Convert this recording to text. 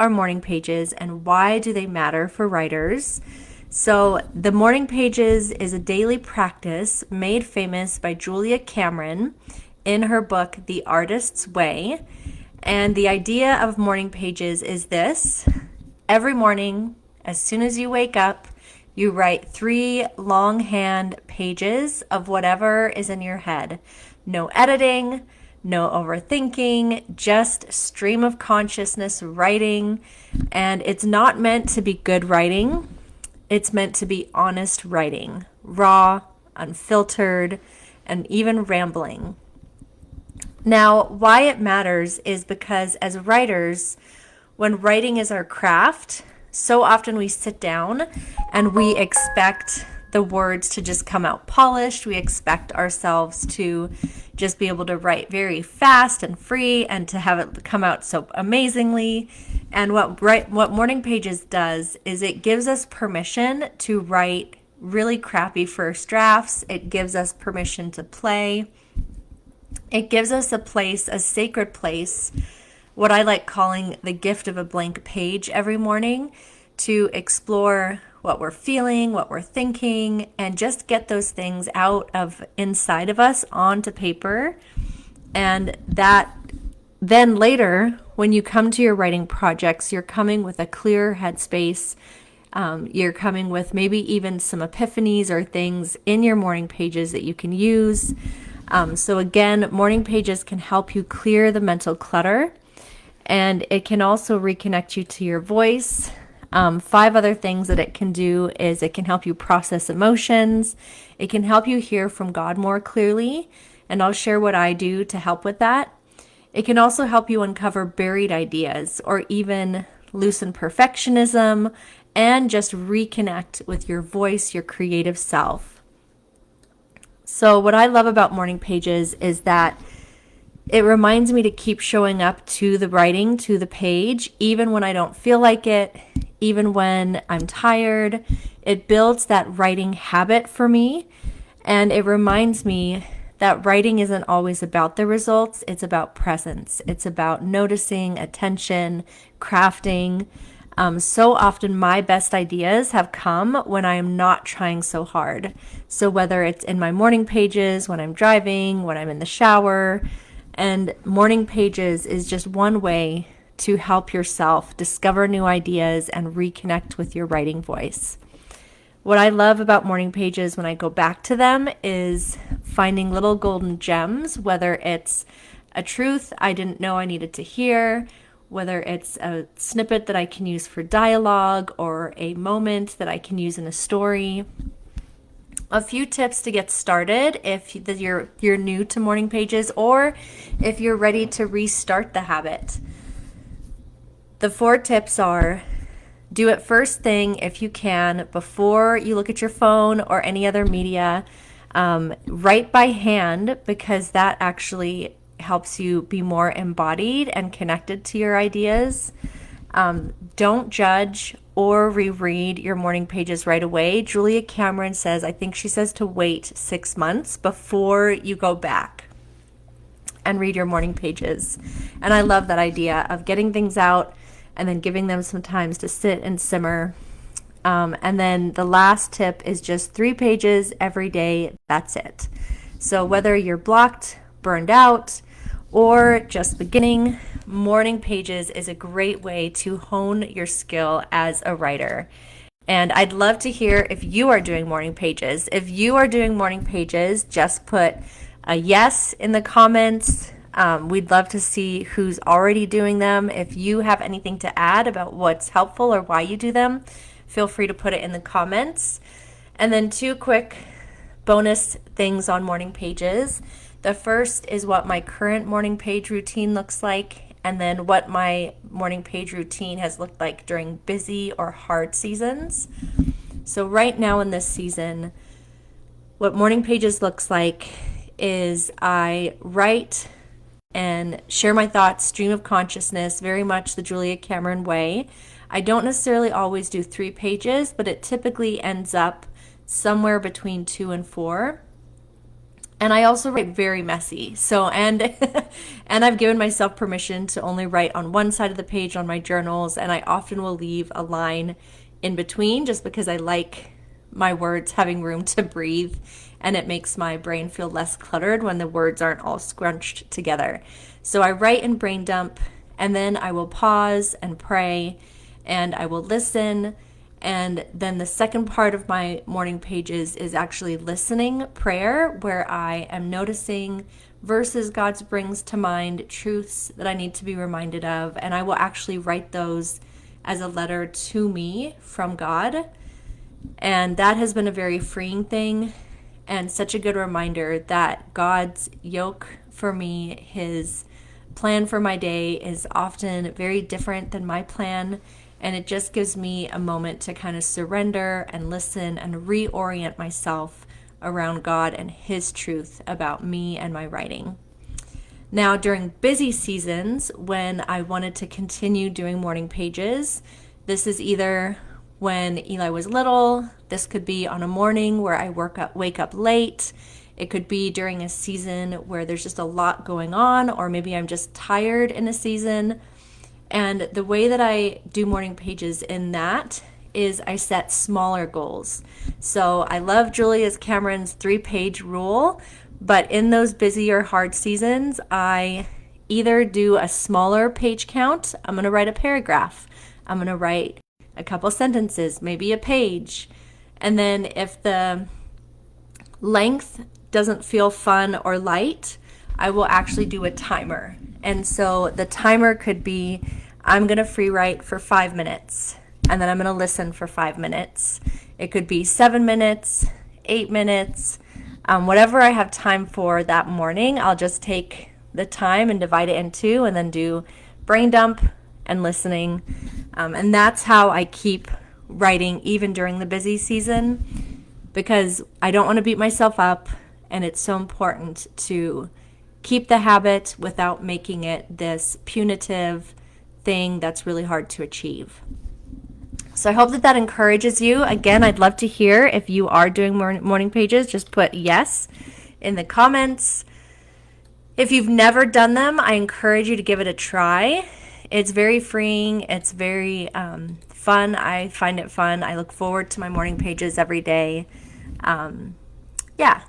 are morning pages and why do they matter for writers? So the morning pages is a daily practice made famous by Julia Cameron in her book, The Artist's Way. And the idea of morning pages is this: every morning, as soon as you wake up, you write 3 longhand pages of whatever is in your head. No editing, no overthinking, just stream of consciousness writing. And it's not meant to be good writing. It's meant to be honest writing, raw, unfiltered, and even rambling. Now, why it matters is because as writers, when writing is our craft, so often we sit down and we expect the words to just come out polished. We expect ourselves to just be able to write very fast and free and to have it come out so amazingly. And what Morning Pages does is it gives us permission to write really crappy first drafts. It gives us permission to play. It gives us a place, a sacred place, what I like calling the gift of a blank page every morning, to explore what we're feeling, what we're thinking, and just get those things out of inside of us onto paper. And that then later, when you come to your writing projects, you're coming with a clear headspace. You're coming with maybe even some epiphanies or things in your morning pages that you can use. So again, morning pages can help you clear the mental clutter, and it can also reconnect you to your voice. 5 other things that it can do is it can help you process emotions. It can help you hear from God more clearly, and I'll share what I do to help with that. It can also help you uncover buried ideas or even loosen perfectionism and just reconnect with your voice, your creative self. So what I love about morning pages is that it reminds me to keep showing up to the writing, to the page, even when I don't feel like it, even when I'm tired. It builds that writing habit for me, and it reminds me that writing isn't always about the results. It's about presence. It's about noticing, attention, crafting. So often my best ideas have come when I am not trying so hard. So whether it's in my morning pages, when I'm driving, when I'm in the shower, and morning pages is just one way to help yourself discover new ideas and reconnect with your writing voice. What I love about morning pages when I go back to them is finding little golden gems, whether it's a truth I didn't know I needed to hear, whether it's a snippet that I can use for dialogue or a moment that I can use in a story. A few tips to get started if you're new to morning pages or if you're ready to restart the habit. The 4 tips are: do it first thing if you can, before you look at your phone or any other media. Write by hand, because that actually helps you be more embodied and connected to your ideas. Don't judge or reread your morning pages right away. Julia Cameron says, I think she says to wait 6 months before you go back and read your morning pages. And I love that idea of getting things out and then giving them some time to sit and simmer. And then the last tip is just 3 pages every day. That's it. So whether you're blocked, burned out, or just beginning, morning pages is a great way to hone your skill as a writer. And I'd love to hear if you are doing morning pages. If you are doing morning pages, just put a yes in the comments. We'd love to see who's already doing them. If you have anything to add about what's helpful or why you do them, feel free to put it in the comments. And then 2 quick bonus things on morning pages. The first is what my current morning page routine looks like, and then what my morning page routine has looked like during busy or hard seasons. So right now in this season, what morning pages looks like is I write and share my thoughts, stream of consciousness, very much the Julia Cameron way. I don't necessarily always do 3 pages, but it typically ends up somewhere between 2 and 4. And I also write very messy. So, and and I've given myself permission to only write on one side of the page on my journals, and I often will leave a line in between just because I like my words having room to breathe, and it makes my brain feel less cluttered when the words aren't all scrunched together. So I write in brain dump, and then I will pause and pray, and I will listen. And then the second part of my morning pages is actually listening prayer, where I am noticing verses God brings to mind, truths that I need to be reminded of, and I will actually write those as a letter to me from God. And that has been a very freeing thing and such a good reminder that God's yoke for me, his plan for my day, is often very different than my plan. And it just gives me a moment to kind of surrender and listen and reorient myself around God and his truth about me and my writing. Now, during busy seasons, when I wanted to continue doing morning pages, this is either when Eli was little, this could be on a morning where I wake up late, it could be during a season where there's just a lot going on, or maybe I'm just tired in a season. And the way that I do morning pages in that is I set smaller goals. So I love Julia Cameron's 3-page rule, but in those busy or hard seasons, I either do a smaller page count. I'm going to write a paragraph. I'm going to write a couple sentences, maybe a page. And then if the length doesn't feel fun or light, I will actually do a timer. And so the timer could be, I'm going to free write for 5 minutes, and then I'm going to listen for 5 minutes. It could be 7 minutes, 8 minutes, whatever I have time for that morning. I'll just take the time and divide it in two, and then do brain dump and listening. And that's how I keep writing even during the busy season, because I don't want to beat myself up, and it's so important to keep the habit without making it this punitive thing that's really hard to achieve. So I hope that encourages you. Again, I'd love to hear if you are doing morning pages. Just put yes in the comments. If you've never done them, I encourage you to give it a try. It's very freeing. It's very fun. I find it fun. I look forward to my morning pages every day. Yeah,